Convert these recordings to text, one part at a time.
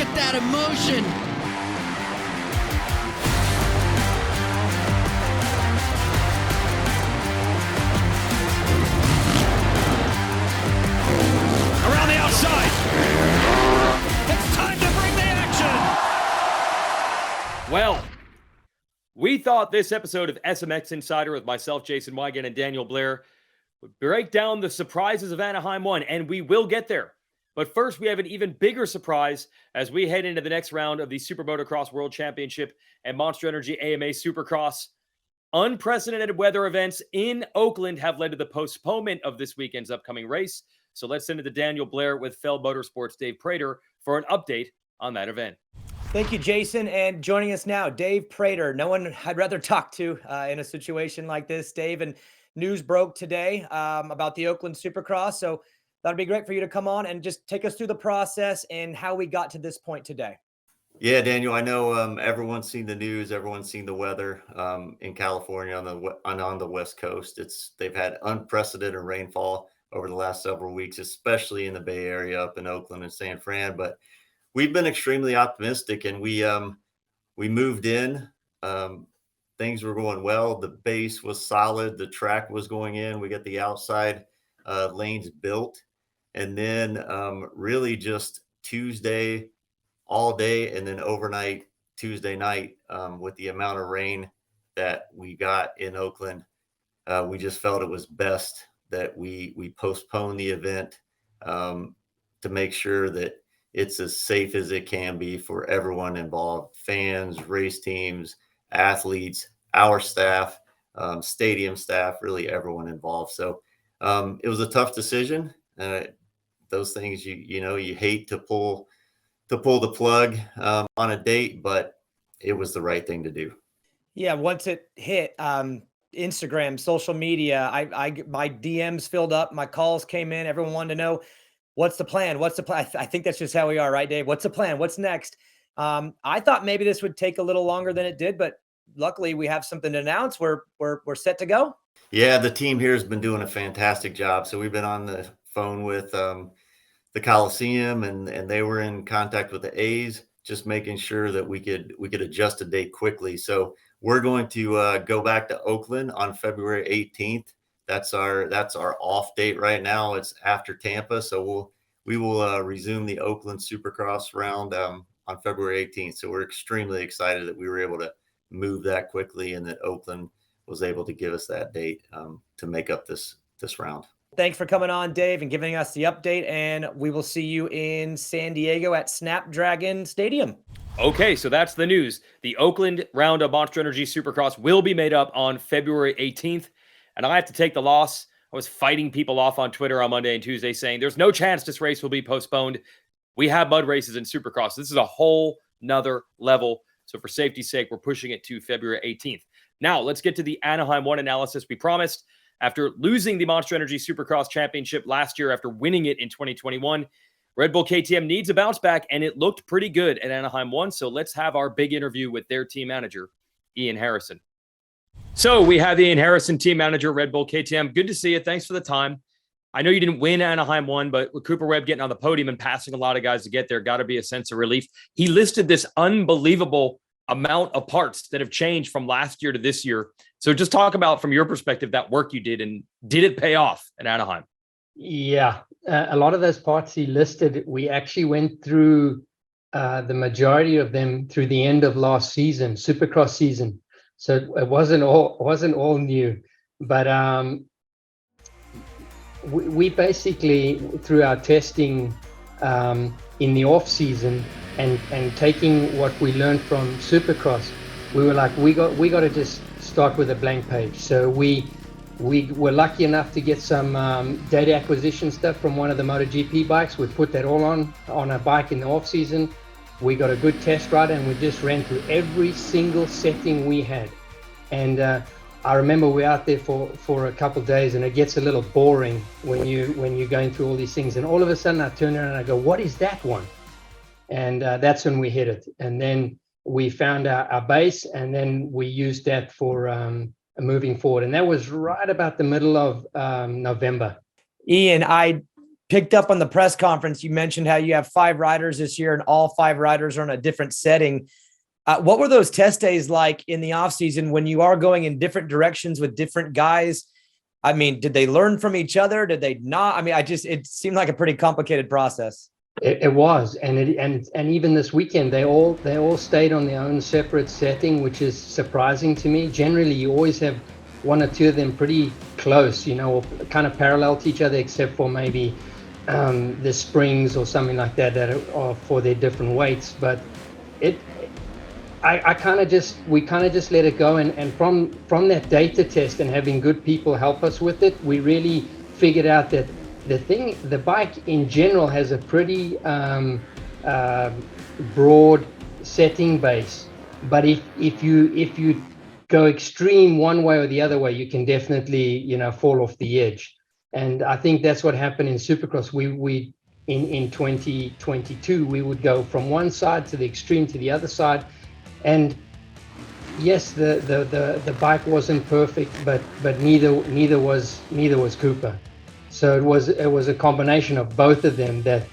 at that emotion. Around the outside. It's time to bring the action. Well, we thought this episode of SMX Insider with myself, Jason Wygant, and Daniel Blair would break down the surprises of Anaheim 1, and we will get there. But first, we have an even bigger surprise as we head into the next round of the SuperMotocross World Championship and Monster Energy AMA Supercross. Unprecedented weather events in Oakland have led to the postponement of this weekend's upcoming race. So let's send it to Daniel Blair with Fell Motorsports' Dave Prater for an update on that event. Thank you, Jason. And joining us now, Dave Prater. No one I'd rather talk to in a situation like this, Dave. And news broke today about the Oakland Supercross. So that'd be great for you to come on and just take us through the process and how we got to this point today. Yeah, Daniel, I know everyone's seen the news. Everyone's seen the weather in California on the West Coast. They've had unprecedented rainfall over the last several weeks, especially in the Bay Area up in Oakland and San Fran. But we've been extremely optimistic, and we moved in. Things were going well. The base was solid. The track was going in. We got the outside lanes built. And then really just Tuesday all day and then overnight Tuesday night with the amount of rain that we got in Oakland, we just felt it was best that we postpone the event to make sure that it's as safe as it can be for everyone involved, fans, race teams, athletes, our staff, stadium staff, really everyone involved. So it was a tough decision. Those things you hate to pull the plug on a date, but it was the right thing to do. Yeah, once it hit Instagram, social media, my DMs filled up, my calls came in, everyone wanted to know what's the plan? What's the plan? I think that's just how we are, right, Dave? What's the plan? What's next? I thought maybe this would take a little longer than it did, but luckily we have something to announce. We're set to go. Yeah, the team here has been doing a fantastic job. So we've been on the phone with the Coliseum, and they were in contact with the A's, just making sure that we could adjust a date quickly. So we're going to go back to Oakland on February 18th. That's our off date right now. It's after Tampa, so we will resume the Oakland Supercross round on February 18th. So we're extremely excited that we were able to move that quickly and that Oakland was able to give us that date to make up this round. Thanks for coming on, Dave, and giving us the update. And we will see you in San Diego at Snapdragon Stadium. Okay, so that's the news. The Oakland round of Monster Energy Supercross will be made up on February 18th. And I have to take the loss. I was fighting people off on Twitter on Monday and Tuesday saying there's no chance this race will be postponed. We have mud races in Supercross. This is a whole nother level. So for safety's sake, we're pushing it to February 18th. Now, let's get to the Anaheim 1 analysis we promised. After losing the Monster Energy Supercross Championship last year after winning it in 2021, Red Bull KTM needs a bounce back, and it looked pretty good at Anaheim 1. So let's have our big interview with their team manager, Ian Harrison. So we have Ian Harrison, team manager, Red Bull KTM. Good to see you. Thanks for the time. I know you didn't win Anaheim 1, but with Cooper Webb getting on the podium and passing a lot of guys to get there, got to be a sense of relief. He listed this unbelievable amount of parts that have changed from last year to this year. So just talk about, from your perspective, that work you did, and did it pay off at Anaheim? Yeah, a lot of those parts he listed, we actually went through the majority of them through the end of last season, Supercross season. So it wasn't all new, but we basically, through our testing in the off season and taking what we learned from Supercross, we were like, we got to just start with a blank page. So we were lucky enough to get some data acquisition stuff from one of the MotoGP bikes. We put that all on a bike in the off season. We got a good test ride, and we just ran through every single setting we had. And I remember we were out there for a couple of days, and it gets a little boring when you're going through all these things. And all of a sudden I turn around and I go, what is that one? And that's when we hit it. And then we found our base, and then we used that for moving forward. And that was right about the middle of November. Ian, I picked up on the press conference. You mentioned how you have 5 riders this year and all 5 riders are in a different setting. What were those test days like in the off season when you are going in different directions with different guys? I mean, did they learn from each other? Did they not? I mean, it seemed like a pretty complicated process. It was, and even this weekend, they all stayed on their own separate setting, which is surprising to me. Generally, you always have 1 or 2 of them pretty close, or kind of parallel to each other, except for maybe the springs or something like that are for their different weights. But we kind of just let it go, and from that data test and having good people help us with it, we really figured out that the bike in general has a pretty broad setting base, but if you go extreme one way or the other way, you can definitely fall off the edge. And I think that's what happened in Supercross. We in 2022 we would go from one side to the extreme to the other side, and yes, the bike wasn't perfect, but neither was Cooper. So it was a combination of both of them that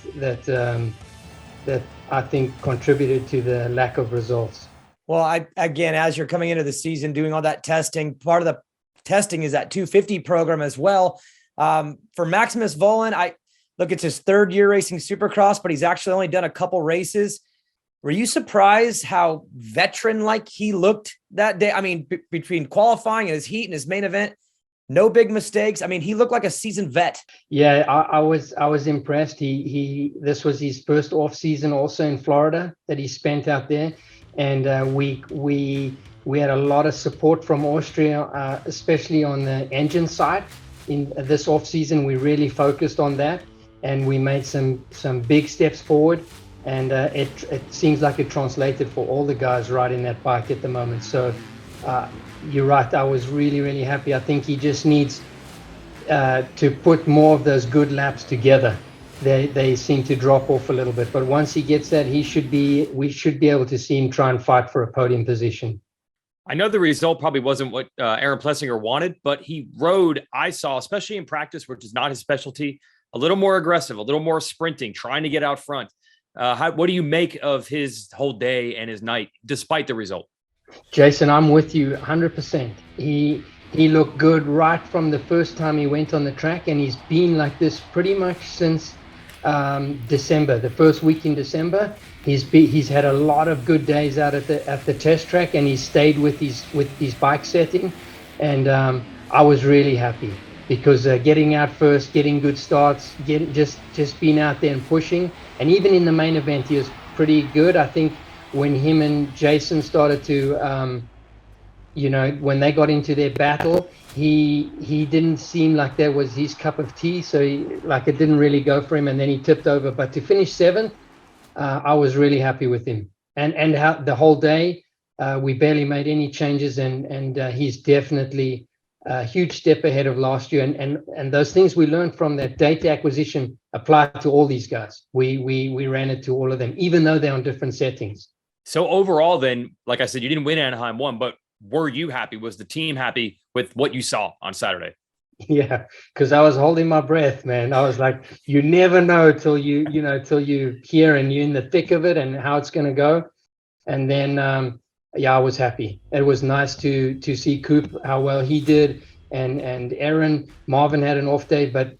I think contributed to the lack of results. Well, again, as you're coming into the season, doing all that testing, part of the testing is that 250 program as well. For Maximus Volan, it's his 3rd year racing Supercross, but he's actually only done a couple races. Were you surprised how veteran-like he looked that day? I mean, between qualifying and his heat and his main event, no big mistakes. I mean, he looked like a seasoned vet. Yeah, I was impressed. This was his first off season also in Florida that he spent out there, and we had a lot of support from Austria, especially on the engine side. In this off season, we really focused on that, and we made some big steps forward. And it seems like it translated for all the guys riding that bike at the moment. So you're right. I was really, really happy. I think he just needs to put more of those good laps together. They seem to drop off a little bit. But once he gets that, we should be able to see him try and fight for a podium position. I know the result probably wasn't what Aaron Plessinger wanted, but he rode, I saw, especially in practice, which is not his specialty, a little more aggressive, a little more sprinting, trying to get out front. What do you make of his whole day and his night, despite the result? Jason, I'm with you 100%. He looked good right from the first time he went on the track, and he's been like this pretty much since December, the first week in December. He's had a lot of good days out at the test track, and he's stayed with his bike setting, and I was really happy because getting out first, getting good starts, just being out there and pushing, and even in the main event he was pretty good. I think when him and Jason started to when they got into their battle, he didn't seem like that was his cup of tea, so it didn't really go for him, and then he tipped over. But to finish 7th, I was really happy with him, and how the whole day we barely made any changes, and he's definitely a huge step ahead of last year, and those things we learned from that data acquisition apply to all these guys. We ran it to all of them, even though they're on different settings. So overall, then, like I said, you didn't win Anaheim 1, but were you happy? Was the team happy with what you saw on Saturday? Yeah, because I was holding my breath, man. I was like, you never know till you hear and you're in the thick of it and how it's going to go. And then, I was happy. It was nice to see Coop, how well he did. And Aaron, Marvin had an off day, but,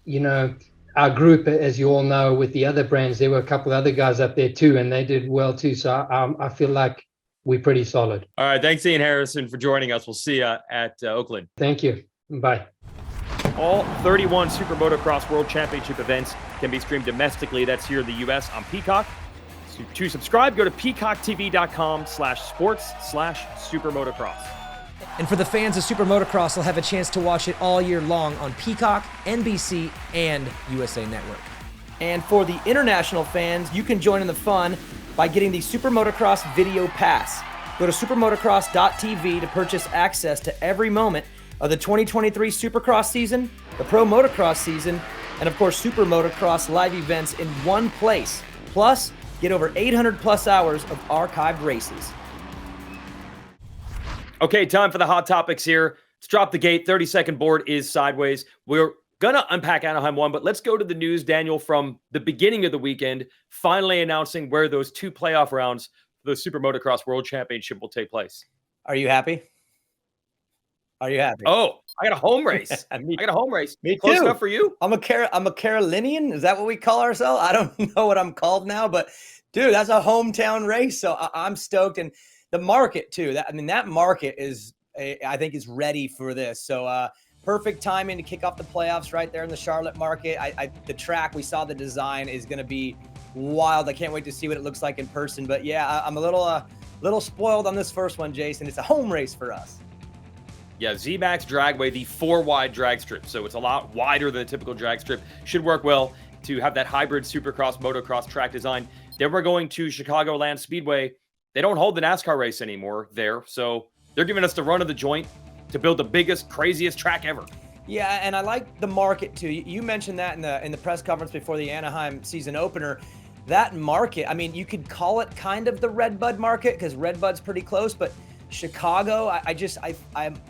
our group, as you all know, with the other brands, there were a couple of other guys up there too, and they did well too. So I feel like we're pretty solid. All right. Thanks, Ian Harrison, for joining us. We'll see you at Oakland. Thank you. Bye. All 31 SuperMotocross World Championship events can be streamed domestically. That's here in the U.S. on Peacock. So to subscribe, go to peacocktv.com/sports/SuperMotocross. And for the fans of SuperMotocross, they'll have a chance to watch it all year long on Peacock, NBC, and USA Network. And for the international fans, you can join in the fun by getting the SuperMotocross Video Pass. Go to supermotocross.tv to purchase access to every moment of the 2023 Supercross season, the Pro Motocross season, and of course SuperMotocross live events in one place. Plus, get over 800 plus hours of archived races. Okay, time for the hot topics here. Let's drop the gate. 30-second board is sideways. We're Gonna unpack Anaheim 1, but let's go to the news, Daniel, from the beginning of the weekend, finally announcing where those 2 playoff rounds for the SuperMotocross World Championship will take place. Are you happy? Are you happy? Oh, I got a home race. Me Close too. enough for you? I'm a Carolinian. Is that what we call ourselves? I don't know what I'm called now, but dude, that's a hometown race. So I'm stoked. And the market too. That market is, I think, is ready for this. So perfect timing to kick off the playoffs right there in the Charlotte market. The track, we saw the design, is going to be wild. I can't wait to see what it looks like in person. But yeah, I'm a little spoiled on this first one, Jason. It's a home race for us. Yeah, Z-Max Dragway, the 4-wide drag strip. So it's a lot wider than a typical drag strip. Should work well to have that hybrid Supercross, motocross track design. Then we're going to Chicagoland Speedway. They don't hold the NASCAR race anymore there. So they're giving us the run of the joint to build the biggest, craziest track ever. Yeah, and I like the market too. You mentioned that in the press conference before the Anaheim season opener. That market, I mean, you could call it kind of the Redbud market because Redbud's pretty close, but Chicago,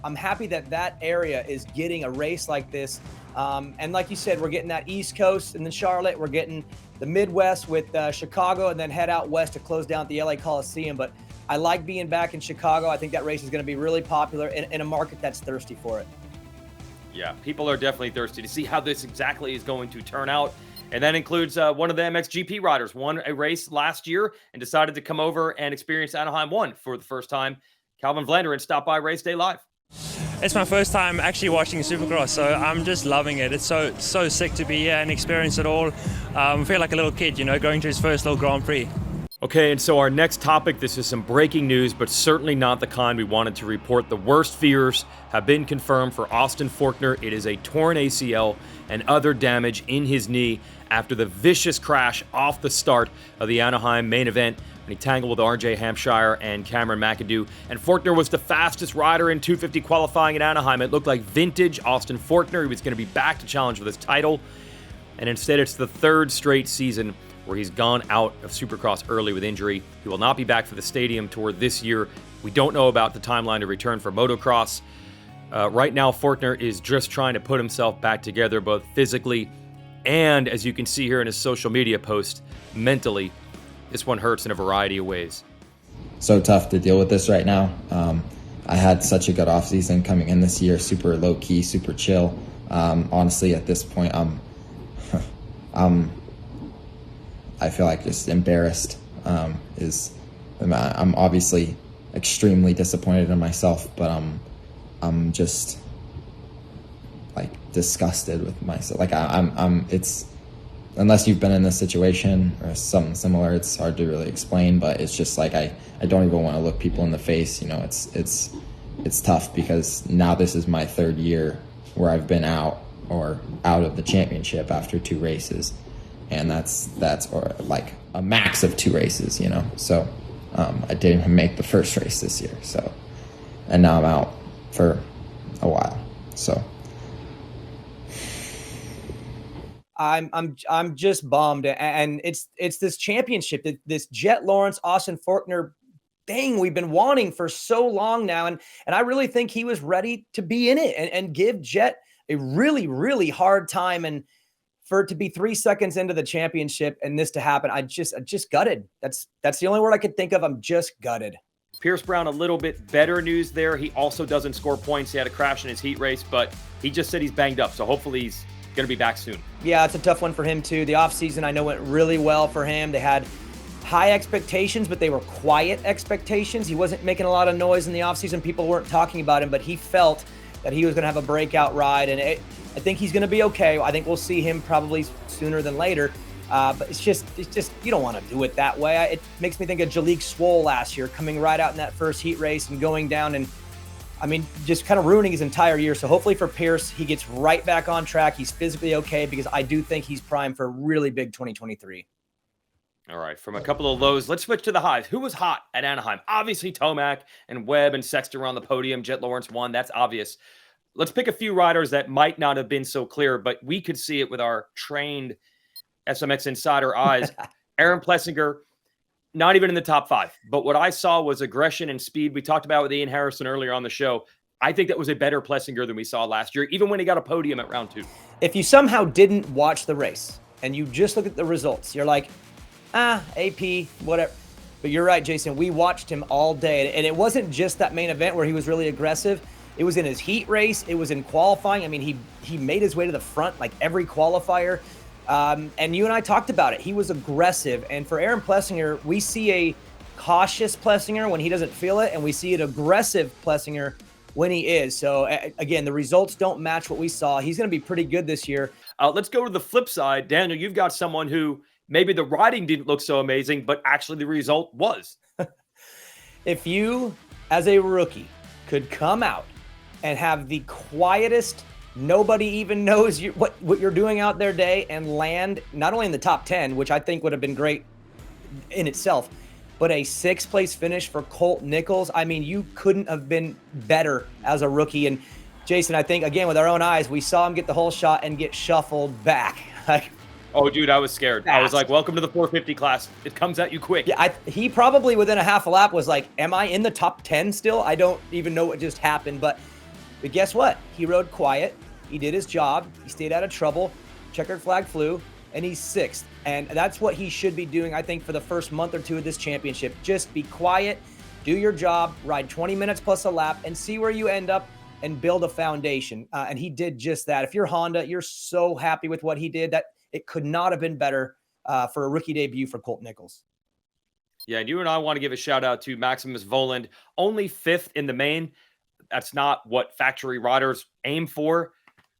I'm happy that area is getting a race like this. And like you said, we're getting that East Coast and then Charlotte. We're getting the Midwest with Chicago and then head out west to close down at the LA Coliseum. But I like being back in Chicago. I think that race is going to be really popular in a market that's thirsty for it. Yeah, people are definitely thirsty to see how this exactly is going to turn out. And that includes one of the MXGP riders, won a race last year and decided to come over and experience Anaheim 1 for the first time. Calvin Vlanderen stopped by Race Day Live. It's my first time actually watching Supercross, so I'm just loving it. It's so sick to be here and experience it all. I feel like a little kid, going to his first little Grand Prix. Okay, and so our next topic, this is some breaking news, but certainly not the kind we wanted to report. The worst fears have been confirmed for Austin Forkner. It is a torn ACL and other damage in his knee after the vicious crash off the start of the Anaheim main event when he tangled with RJ Hampshire and Cameron McAdoo. And Forkner was the fastest rider in 250 qualifying in Anaheim. It looked like vintage Austin Forkner. He was going to be back to challenge for this title. And instead, it's the 3rd straight season where he's gone out of Supercross early with injury. He will not be back for the Stadium Tour this year. We don't know about the timeline to return for motocross. Right now, Forkner is just trying to put himself back together, both physically and, as you can see here in his social media post, mentally. This one hurts in a variety of ways. So tough to deal with this right now. I had such a good offseason coming in this year, super low-key, super chill. Honestly, at this point, I feel like just embarrassed. I'm obviously extremely disappointed in myself, but I'm just like disgusted with myself. Like it's, unless you've been in this situation or something similar, it's hard to really explain, but it's just like I don't even want to look people in the face. It's tough because now this is my 3rd year where I've been out of the championship after 2 races. And that's or like a max of 2 races, So I didn't even make the first race this year. So, and now I'm out for a while. So I'm just bummed, and it's this championship, this Jet Lawrence, Austin Forkner thing we've been wanting for so long now, and I really think he was ready to be in it and give Jet a really, really hard time, and for it to be 3 seconds into the championship and this to happen, I just gutted. That's the only word I could think of. I'm just gutted. Pierce Brown, a little bit better news there. He also doesn't score points. He had a crash in his heat race, but he just said he's banged up, so hopefully he's going to be back soon. Yeah, it's a tough one for him too. The offseason I know went really well for him. They had high expectations, but they were quiet expectations. He wasn't making a lot of noise in the offseason. People weren't talking about him, but he felt that he was going to have a breakout ride, and I think he's going to be okay. I think we'll see him probably sooner than later. But it's just you don't want to do it that way. It makes me think of Jalek Swoll last year, coming right out in that first heat race and going down and, just kind of ruining his entire year. So hopefully for Pierce, he gets right back on track. He's physically okay, because I do think he's primed for a really big 2023. All right, from a couple of lows, let's switch to the highs. Who was hot at Anaheim? Obviously, Tomac and Webb and Sexton were on the podium. Jet Lawrence won. That's obvious. Let's pick a few riders that might not have been so clear, but we could see it with our trained SMX Insider eyes. Aaron Plessinger, not even in the top 5. But what I saw was aggression and speed. We talked about with Ian Harrison earlier on the show. I think that was a better Plessinger than we saw last year, even when he got a podium at round 2. If you somehow didn't watch the race and you just look at the results, you're like, AP, whatever. But you're right, Jason. We watched him all day. And it wasn't just that main event where he was really aggressive. It was in his heat race. It was in qualifying. I mean, he made his way to the front like every qualifier. And you and I talked about it. He was aggressive. And for Aaron Plessinger, we see a cautious Plessinger when he doesn't feel it, and we see an aggressive Plessinger when he is. So again, the results don't match what we saw. He's going to be pretty good this year. Let's go to the flip side. Daniel, you've got someone who maybe the riding didn't look so amazing, but actually the result was. If you, as a rookie, could come out and have the quietest, nobody even knows what you're doing out there day and land not only in the top 10, which I think would have been great in itself, but a 6th place finish for Colt Nichols. I mean, you couldn't have been better as a rookie. And Jason, I think, again, with our own eyes, we saw him get the whole shot and get shuffled back. Oh, dude, I was scared. I was like, welcome to the 450 class. It comes at you quick. Yeah, he probably within a half a lap was like, am I in the top 10 still? I don't even know what just happened. But guess what? He rode quiet. He did his job. He stayed out of trouble. Checkered flag flew, and he's 6th. And that's what he should be doing, I think, for the first month or two of this championship. Just be quiet, do your job, ride 20 minutes plus a lap, and see where you end up and build a foundation. And he did just that. If you're Honda, you're so happy with what he did that it could not have been better for a rookie debut for Colt Nichols. Yeah, and you and I want to give a shout out to Maximus Voland, only 5th in the main. That's not what factory riders aim for,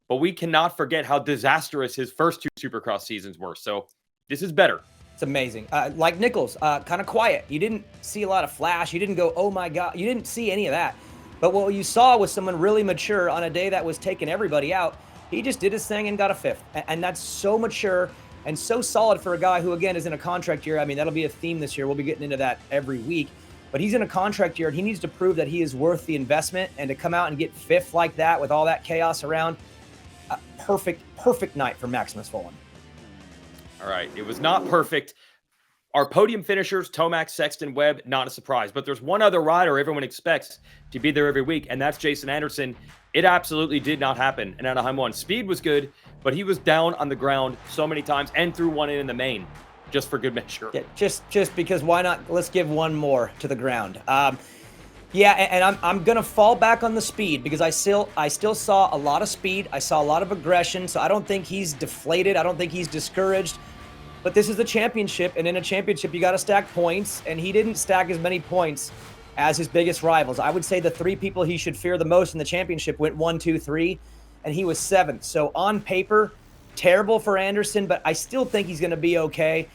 but we cannot forget how disastrous his first 2 Supercross seasons were. So this is better. It's amazing. Like Nichols, kind of quiet. You didn't see a lot of flash. You didn't go, oh my God. You didn't see any of that. But what you saw was someone really mature on a day that was taking everybody out. He just did his thing and got a 5th. And that's so mature and so solid for a guy who, again, is in a contract year. I mean, that'll be a theme this year. We'll be getting into that every week. But he's in a contract year, and he needs to prove that he is worth the investment. And to come out and get 5th like that with all that chaos around, perfect night for Maximus Voland. All right. It was not perfect. Our podium finishers, Tomac, Sexton, Webb, not a surprise. But there's one other rider everyone expects to be there every week, and that's Jason Anderson. It absolutely did not happen in Anaheim 1. Speed was good, but he was down on the ground so many times and threw one in the main just for good measure. Yeah, just because why not? Let's give one more to the ground. Yeah, and I'm going to fall back on the speed because I still saw a lot of speed. I saw a lot of aggression, so I don't think he's deflated. I don't think he's discouraged. But this is a championship, and in a championship, you got to stack points, and he didn't stack as many points as his biggest rivals. I would say the 3 people he should fear the most in the championship went 1, 2, 3, and he was 7th. So on paper, terrible for Anderson, but I still think he's going to be okay.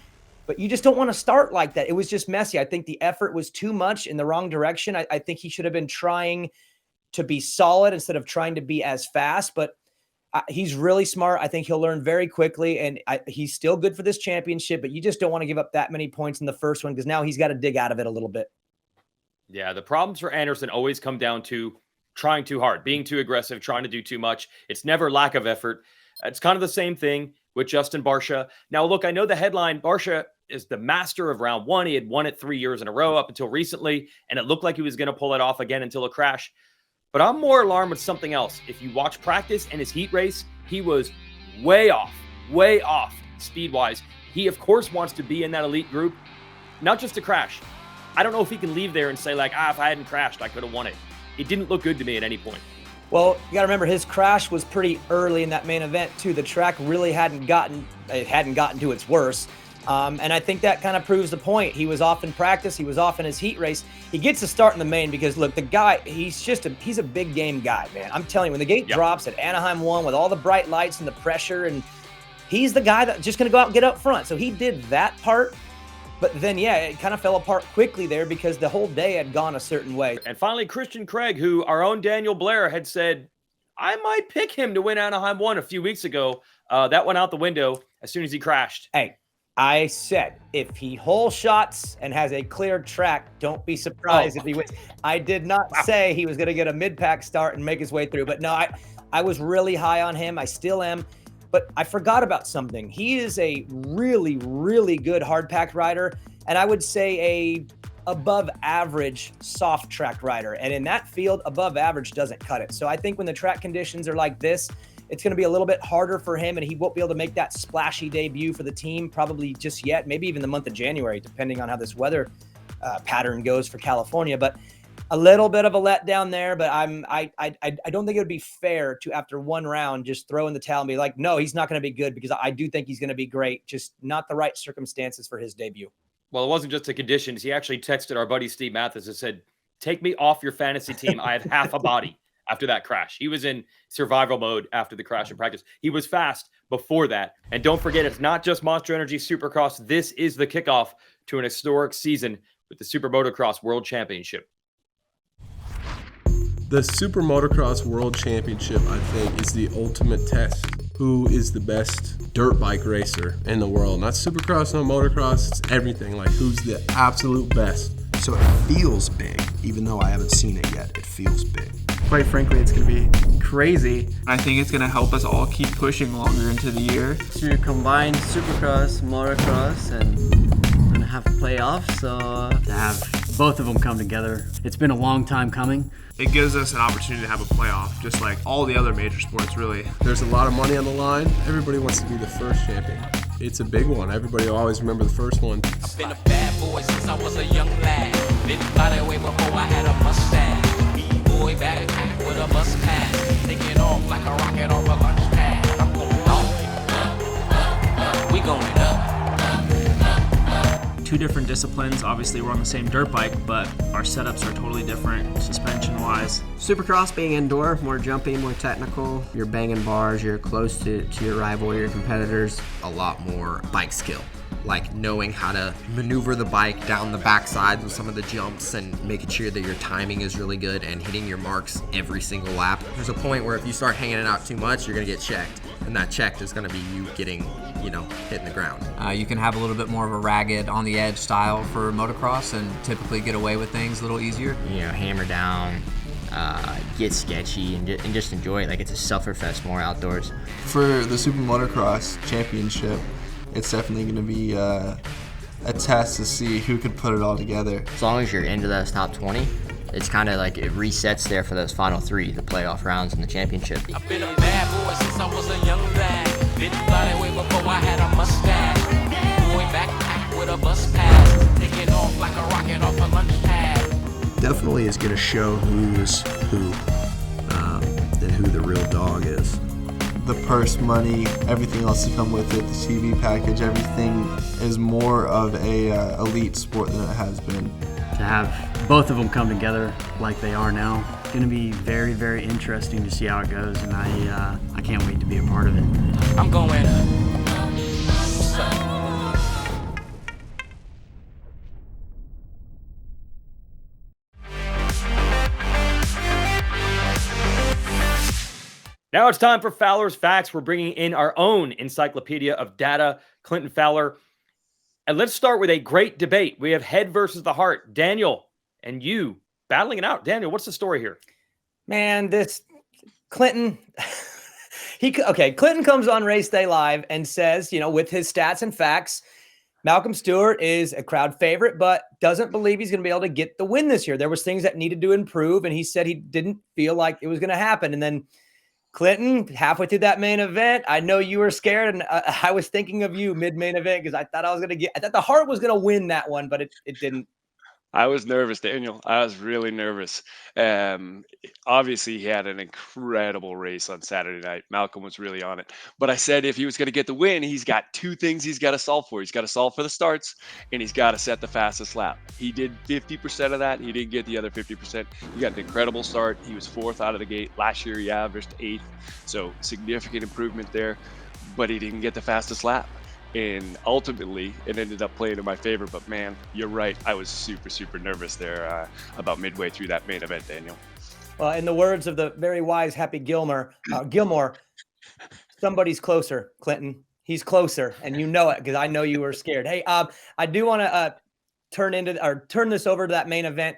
But you just don't want to start like that. It was just messy. I think the effort was too much in the wrong direction. I think he should have been trying to be solid instead of trying to be as fast, but he's really smart. I think he'll learn very quickly, and he's still good for this championship, but you just don't want to give up that many points in the first one because now he's got to dig out of it a little bit. Yeah, the problems for Anderson always come down to trying too hard, being too aggressive, trying to do too much. It's never lack of effort. It's kind of the same thing with Justin Barcia. Now, look, I know the headline, Barcia is the master of round 1. He had won it 3 years in a row up until recently, and it looked like he was going to pull it off again until a crash. But I'm more alarmed with something else. If you watch practice and his heat race, he was way off speed-wise. He, of course, wants to be in that elite group, not just to crash. I don't know if he can leave there and say, like, if I hadn't crashed, I could have won it. It didn't look good to me at any point. Well, you got to remember, his crash was pretty early in that main event, too. The track really hadn't gotten to its worst. And I think that kind of proves the point. He was off in practice. He was off in his heat race. He gets to start in the main because, look, the guy, he's a big game guy, man. I'm telling you, when the gate drops at Anaheim 1 with all the bright lights and the pressure, and he's the guy that's just going to go out and get up front. So he did that part. But then, yeah, it kind of fell apart quickly there because the whole day had gone a certain way. And finally, Christian Craig, who our own Daniel Blair had said, I might pick him to win Anaheim 1 a few weeks ago. That went out the window as soon as he crashed. Hey, I said, if he hole shots and has a clear track, don't be surprised if he wins. I did not say he was going to get a mid-pack start and make his way through. But no, I was really high on him. I still am. But I forgot about something. He is a really, really good hard-packed rider. And I would say above average soft track rider. And in that field, above average doesn't cut it. So I think when the track conditions are like this, it's going to be a little bit harder for him, and he won't be able to make that splashy debut for the team probably just yet, maybe even the month of January, depending on how this weather pattern goes for California. But a little bit of a letdown there, but I don't think it would be fair to, after one round, just throw in the towel and be like, no, he's not going to be good, because I do think he's going to be great, just not the right circumstances for his debut. Well, it wasn't just the conditions. He actually texted our buddy Steve Mathis and said, take me off your fantasy team. I have half a body after that crash. He was in survival mode after the crash in practice. He was fast before that. And don't forget, it's not just Monster Energy Supercross. This is the kickoff to an historic season with the SuperMotocross World Championship. The SuperMotocross World Championship, I think, is the ultimate test. Who is the best dirt bike racer in the world? Not Supercross, not motocross, it's everything. Like, who's the absolute best? So it feels big, even though I haven't seen it yet. It feels big. Quite frankly, it's going to be crazy. I think it's going to help us all keep pushing longer into the year. To combine Supercross, motocross, and have playoffs, so to have both of them come together, it's been a long time coming. It gives us an opportunity to have a playoff, just like all the other major sports, really. There's a lot of money on the line. Everybody wants to be the first champion. It's a big one. Everybody will always remember the first one. I've been a bad boy since I was a young lad. Been by that way before I had a mustache. B-boy backpack with a bus pass. Taking off like a rocket off a launch pad. I'm going off. We going up. Two different disciplines. Obviously, we're on the same dirt bike, but our setups are totally different suspension-wise. Supercross being indoor, more jumpy, more technical. You're banging bars, you're close to your rival, your competitors. A lot more bike skill, like knowing how to maneuver the bike down the backside with some of the jumps and making sure that your timing is really good and hitting your marks every single lap. There's a point where if you start hanging it out too much, you're gonna get checked. And that checked is gonna be you getting, hitting the ground. You can have a little bit more of a ragged, on the edge style for motocross and typically get away with things a little easier. Hammer down, get sketchy, and just enjoy it. Like, it's a sufferfest more outdoors. For the SuperMotocross Championship, it's definitely going to be a test to see who could put it all together. As long as you're into those top 20, it's kind of like it resets there for those final three, the playoff rounds and the championship. I've been a bad boy since I was a young lad. Been by that way before I had a mustache. Boy backpack with a bus pass. Taking off like a rocket off a lunch pad. Definitely is going to show who's who, and who the real dog is. The purse money, everything else to come with it, the TV package, everything is more of a elite sport than it has been. To have both of them come together like they are now, it's going to be very, very interesting to see how it goes, and I can't wait to be a part of it. I'm going Now it's time for Fowler's Facts. We're bringing in our own encyclopedia of data, Clinton Fowler. And let's start with a great debate. We have head versus the heart. Daniel and you battling it out. Daniel, what's the story here? Man, this Clinton, Clinton comes on Race Day Live and says, with his stats and facts, Malcolm Stewart is a crowd favorite, but doesn't believe he's going to be able to get the win this year. There was things that needed to improve, and he said he didn't feel like it was going to happen. And then Clinton, halfway through that main event, I know you were scared, and I was thinking of you mid-main event because I thought I thought the heart was going to win that one, but it didn't. I was nervous, Daniel. I was really nervous. Obviously, he had an incredible race on Saturday night. Malcolm was really on it. But I said if he was going to get the win, he's got two things he's got to solve for. He's got to solve for the starts, and he's got to set the fastest lap. He did 50% of that. He didn't get the other 50%. He got an incredible start. He was fourth out of the gate. Last year, he averaged eighth. So significant improvement there. But he didn't get the fastest lap. And ultimately, it ended up playing in my favor. But, man, you're right. I was super, super nervous there about midway through that main event, Daniel. Well, in the words of the very wise Happy Gilmore, somebody's closer, Clinton. He's closer, and you know it because I know you were scared. Hey, I do want to turn this over to that main event.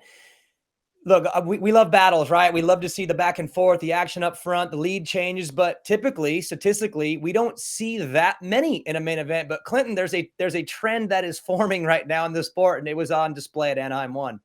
Look, we love battles, right? We love to see the back and forth, the action up front, the lead changes, but typically, statistically, we don't see that many in a main event. But Clinton, there's a trend that is forming right now in the sport, and it was on display at Anaheim 1.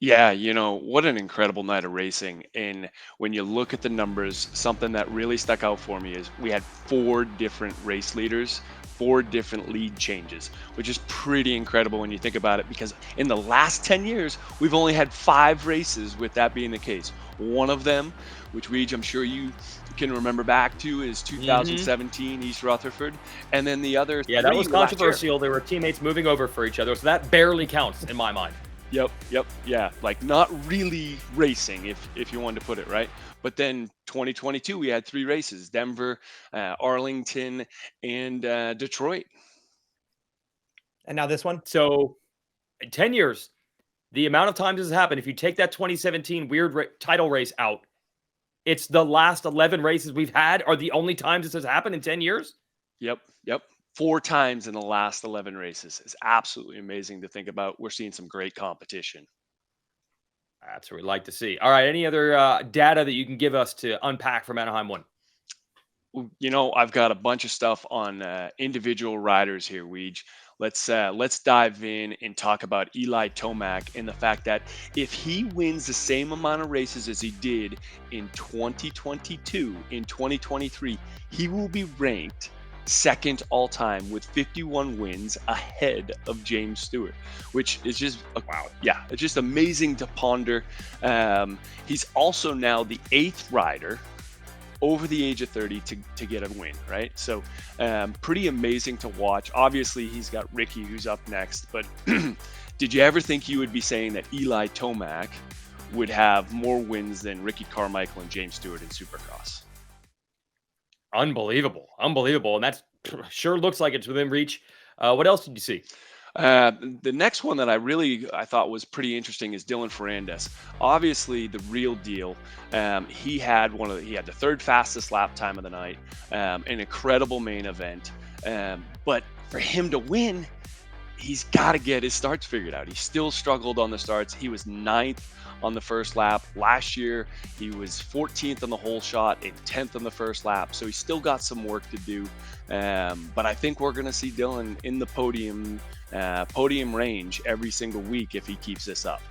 Yeah, what an incredible night of racing. And when you look at the numbers, something that really stuck out for me is we had 4 different race leaders, 4 different lead changes, which is pretty incredible when you think about it, because in the last 10 years, we've only had 5 races with that being the case. One of them, which I'm sure you can remember back to, is 2017 East Rutherford. And then the other that was controversial. There were teammates moving over for each other, so that barely counts in my mind. Yep. Yeah. Like not really racing, if you wanted to put it right. But then 2022, we had 3 races: Denver, Arlington, and Detroit. And now this one. So in 10 years, the amount of times this has happened, if you take that 2017 weird title race out, it's the last 11 races we've had are the only times this has happened in 10 years? Yep. 4 times in the last 11 races. It's absolutely amazing to think about. We're seeing some great competition. That's what we'd like to see. All right. Any other data that you can give us to unpack from Anaheim 1? I've got a bunch of stuff on individual riders here, Weege. Let's dive in and talk about Eli Tomac and the fact that if he wins the same amount of races as he did in 2022, in 2023, he will be ranked second all time with 51 wins, ahead of James Stewart, which is just wow. Yeah, it's just amazing to ponder. He's also now the 8th rider over the age of 30 to get a win, right? So pretty amazing to watch. Obviously, he's got Ricky, who's up next, but did you ever think you would be saying that Eli Tomac would have more wins than Ricky Carmichael and James Stewart in Supercross? Unbelievable. And that sure looks like it's within reach. What else did you see? The next one that I thought was pretty interesting is Dylan Ferrandis. Obviously, the real deal. He had the 3rd fastest lap time of the night, an incredible main event. But for him to win, he's got to get his starts figured out. He still struggled on the starts. He was 9th on the first lap. Last year, he was 14th on the whole shot and 10th on the first lap. So he's still got some work to do. But I think we're going to see Dylan in the podium range every single week if he keeps this up.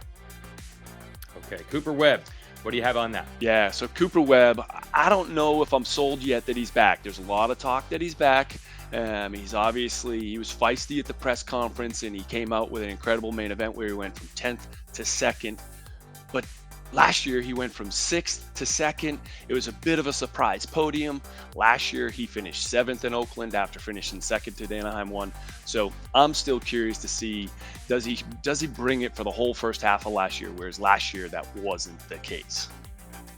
Okay, Cooper Webb, what do you have on that? Yeah, so Cooper Webb, I don't know if I'm sold yet that he's back. There's a lot of talk that he's back. He was feisty at the press conference, and he came out with an incredible main event where he went from 10th to 2nd. But last year, he went from 6th to 2nd. It was a bit of a surprise podium. Last year, he finished 7th in Oakland after finishing 2nd to the Anaheim 1. So I'm still curious to see, does he bring it for the whole first half of last year, whereas last year that wasn't the case.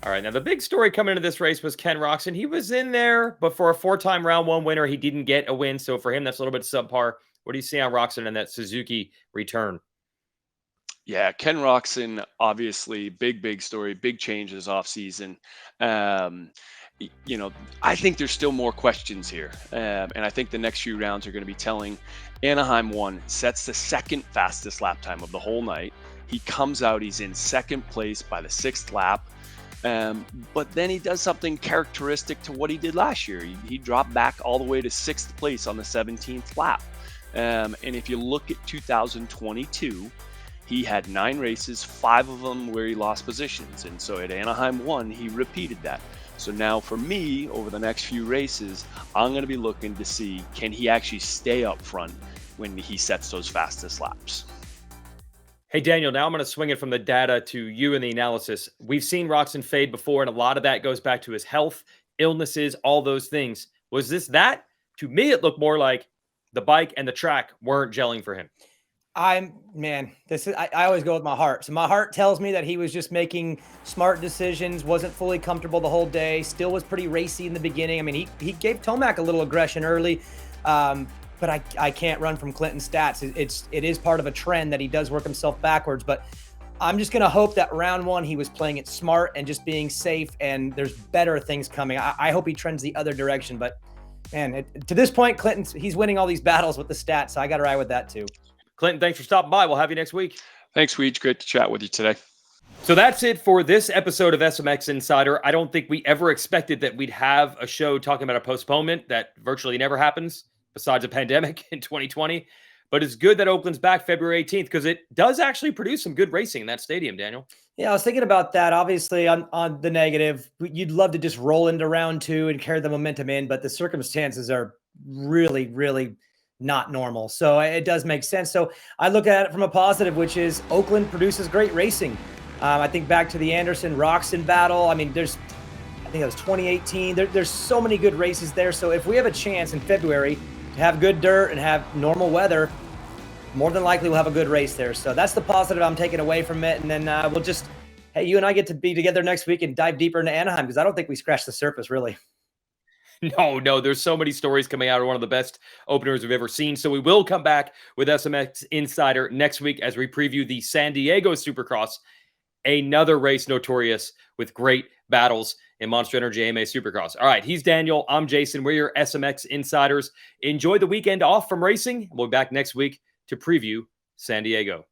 All right, now the big story coming into this race was Ken Roczen. He was in there, but for a 4-time round 1 winner, he didn't get a win. So for him, that's a little bit subpar. What do you see on Roczen and that Suzuki return? Yeah, Ken Roczen, obviously, big story, big changes off season. I think there's still more questions here. And I think the next few rounds are going to be telling. Anaheim 1 sets the 2nd fastest lap time of the whole night. He comes out, he's in 2nd place by the 6th lap. But then he does something characteristic to what he did last year. He dropped back all the way to 6th place on the 17th lap. And if you look at 2022, he had 9 races, 5 of them where he lost positions. And so at Anaheim 1, he repeated that. So now for me, over the next few races, I'm going to be looking to see, can he actually stay up front when he sets those fastest laps? Hey, Daniel, now I'm going to swing it from the data to you and the analysis. We've seen Roczen fade before, and a lot of that goes back to his health, illnesses, all those things. Was this that? To me, it looked more like the bike and the track weren't gelling for him. I always go with my heart. So my heart tells me that he was just making smart decisions, wasn't fully comfortable the whole day, still was pretty racy in the beginning. I mean, he gave Tomac a little aggression early, but I can't run from Clinton's stats. It is part of a trend that he does work himself backwards, but I'm just going to hope that round 1, he was playing it smart and just being safe, and there's better things coming. I hope he trends the other direction, but man, to this point, he's winning all these battles with the stats, so I got to ride with that too. Clinton, thanks for stopping by. We'll have you next week. Thanks, Weege. Great to chat with you today. So that's it for this episode of SMX Insider. I don't think we ever expected that we'd have a show talking about a postponement that virtually never happens besides a pandemic in 2020. But it's good that Oakland's back February 18th because it does actually produce some good racing in that stadium, Daniel. Yeah, I was thinking about that. Obviously, on the negative, you'd love to just roll into round 2 and carry the momentum in, but the circumstances are really, really not normal. So it does make sense. So I look at it from a positive, which is Oakland produces great racing. I think back to the Anderson-Roxon battle. I mean, I think it was 2018. There's so many good races there. So if we have a chance in February to have good dirt and have normal weather, more than likely we'll have a good race there. So that's the positive I'm taking away from it. And then we'll just, hey, you and I get to be together next week and dive deeper into Anaheim because I don't think we scratched the surface, really. No, there's so many stories coming out of one of the best openers we've ever seen. So we will come back with SMX Insider next week as we preview the San Diego Supercross, another race notorious with great battles in Monster Energy AMA Supercross. All right, he's Daniel. I'm Jason. We're your SMX Insiders. Enjoy the weekend off from racing. We'll be back next week to preview San Diego.